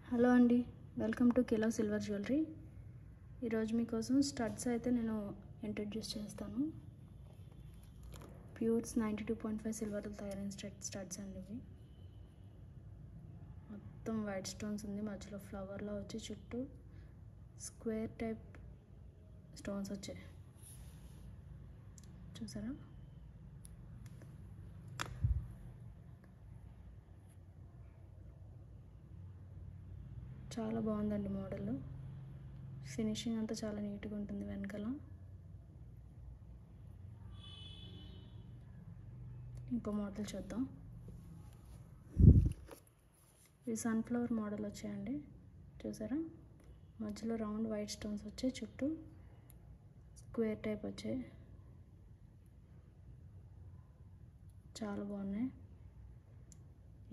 Hello అండి, welcome to kilo silver jewellery. ఈరోజు మీకోసం స్టడ్స్ అయితే నేను ఇంట్రడ్యూస్ చేస్తాను. ప్యూర్స్ 92.5 సిల్వర్తో తయారైన స్టడ్స్ అండి. ఇవి మొత్తం వైట్ స్టోన్స్ ఉంది, మధ్యలో ఫ్లవర్లో వచ్చి చుట్టూ స్క్వేర్ టైప్ స్టోన్స్ వచ్చాయి. చూసారా? చాలా బాగుందండి మోడల్. ఫినిషింగ్ అంతా చాలా నీట్గా ఉంటుంది. వెనకాల ఇంకో మోడల్ చూద్దాం. ఇవి సన్ఫ్లవర్ మోడల్ వచ్చాయండి. చూసారా? మధ్యలో రౌండ్ వైట్ స్టోన్స్ వచ్చాయి, చుట్టూ స్క్వేర్ టైప్ వచ్చాయి. చాలా బాగున్నాయి.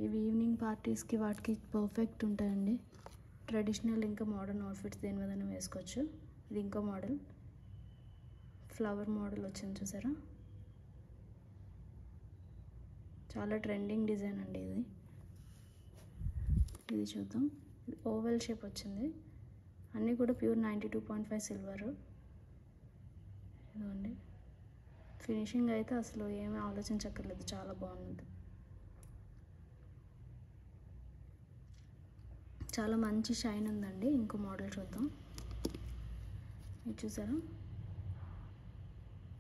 ఇవి ఈవినింగ్ పార్టీస్కి వాటికి పర్ఫెక్ట్ ఉంటాయండి. ట్రెడిషనల్ ఇంకా మోడర్న్ అవుట్ఫిట్స్ దేని మీదైనా వేసుకోవచ్చు. ఇది ఇంకో మోడల్, ఫ్లవర్ మోడల్ వచ్చింది. చూసారా? చాలా ట్రెండింగ్ డిజైన్ అండి ఇది. ఇది చూద్దాం. ఇది ఓవెల్ షేప్ వచ్చింది. అన్నీ కూడా ప్యూర్ 92.5 సిల్వర్. ఇదిగోండి. ఫినిషింగ్ అయితే అసలు ఏమీ ఆలోచించక్కర్లేదు, చాలా బాగుంది. చాలా మంచి షైన్ ఉందండి. ఇంకో మోడల్ చూద్దాం. ఇది చూసారా?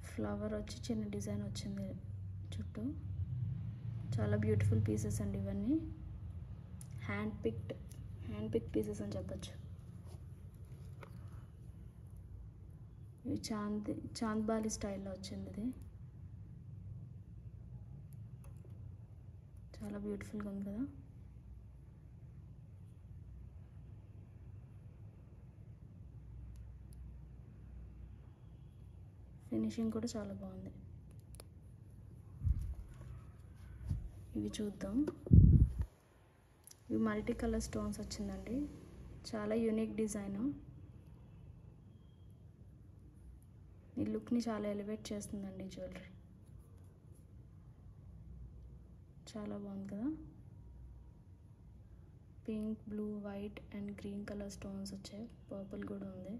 ఫ్లవర్ వచ్చి చిన్న డిజైన్ వచ్చింది చుట్టూ. చాలా బ్యూటిఫుల్ పీసెస్ అండి ఇవన్నీ. హ్యాండ్ పిక్ పీసెస్ అని చెప్పచ్చు. ఇవి చాంద్బాలి స్టైల్లో వచ్చింది. ఇది చాలా బ్యూటిఫుల్గా ఉంది కదా. ఫినిషింగ్ కూడా చాలా బాగుంది. ఇవి చూద్దాం. ఇవి మల్టీ కలర్ స్టోన్స్ వచ్చిందండి. చాలా యూనిక్ డిజైన్. ఈ లుక్ని చాలా ఎలివేట్ చేస్తుందండి జ్యువెలరీ. చాలా బాగుంది కదా. Pink, blue, white and green colour stones వచ్చాయి. పర్పుల్ కూడా ఉంది.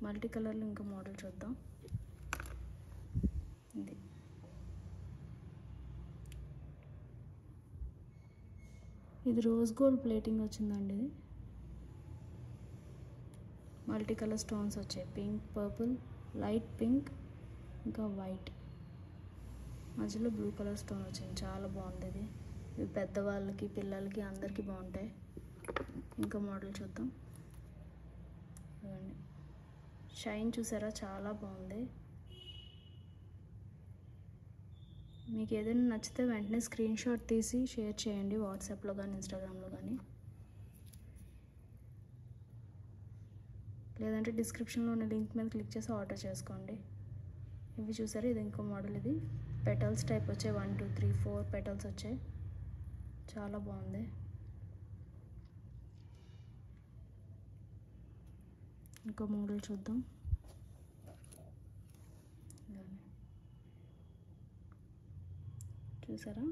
మల్టీ కలర్లో ఇంకా మోడల్ చూద్దాం. ఇది రోజ్ గోల్డ్ ప్లేటింగ్ వచ్చిందండి. ఇది మల్టీ కలర్ స్టోన్స్ వచ్చాయి. పింక్, పర్పుల్, లైట్ పింక్ ఇంకా వైట్, మధ్యలో బ్లూ కలర్ స్టోన్ వచ్చింది. చాలా బాగుంది ఇది. ఇవి పెద్దవాళ్ళకి, పిల్లలకి అందరికీ బాగుంటాయి. ఇంకో మోడల్ చూద్దాం. షైన్ చూసారా? చాలా బాగుంది. మీకు ఏదైనా నచ్చితే వెంటనే స్క్రీన్ షాట్ తీసి షేర్ చేయండి, వాట్సాప్లో కానీ ఇన్స్టాగ్రామ్లో కానీ, లేదంటే డిస్క్రిప్షన్లో ఉన్న లింక్ మీద క్లిక్ చేసి ఆర్డర్ చేసుకోండి. ఇవి చూసారా? ఇది ఇంకో మోడల్. ఇది పెటల్స్ టైప్ వచ్చాయి. 1 2 3 4 పెటల్స్ వచ్చాయి. చాలా బాగుంది. ఇంకో మోడల్ చూద్దాం. చూసారా?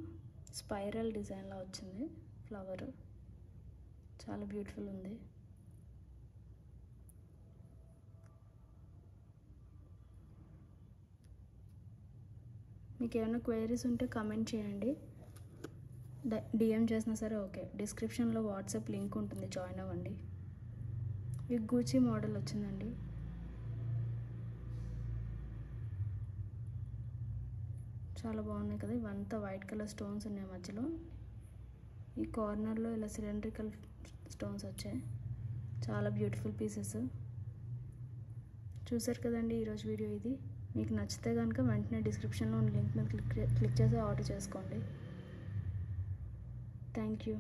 స్పైరల్ డిజైన్లో వచ్చింది ఫ్లవర్. చాలా బ్యూటిఫుల్ ఉంది. మీకు ఏమైనా క్వైరీస్ ఉంటే కమెంట్ చేయండి, డిఎం చేసినా సరే ఓకే. డిస్క్రిప్షన్లో వాట్సాప్ లింక్ ఉంటుంది, జాయిన్ అవ్వండి. ఈ గూచీ మోడల్ వచ్చిందండి. చాలా బాగున్నాయి కదా. ఇవంతా వైట్ కలర్ స్టోన్స్ ఉన్నాయి మధ్యలో. ఈ కార్నర్లో ఇలా సిలిండ్రికల్ స్టోన్స్ వచ్చాయి. చాలా బ్యూటిఫుల్ పీసెస్. చూసారు కదండి ఈరోజు వీడియో ఇది. మీకు నచ్చితే కనుక వెంటనే డిస్క్రిప్షన్లో ఉన్న లింక్ మీద క్లిక్ చేసి ఆర్డర్ చేసుకోండి. Thank you.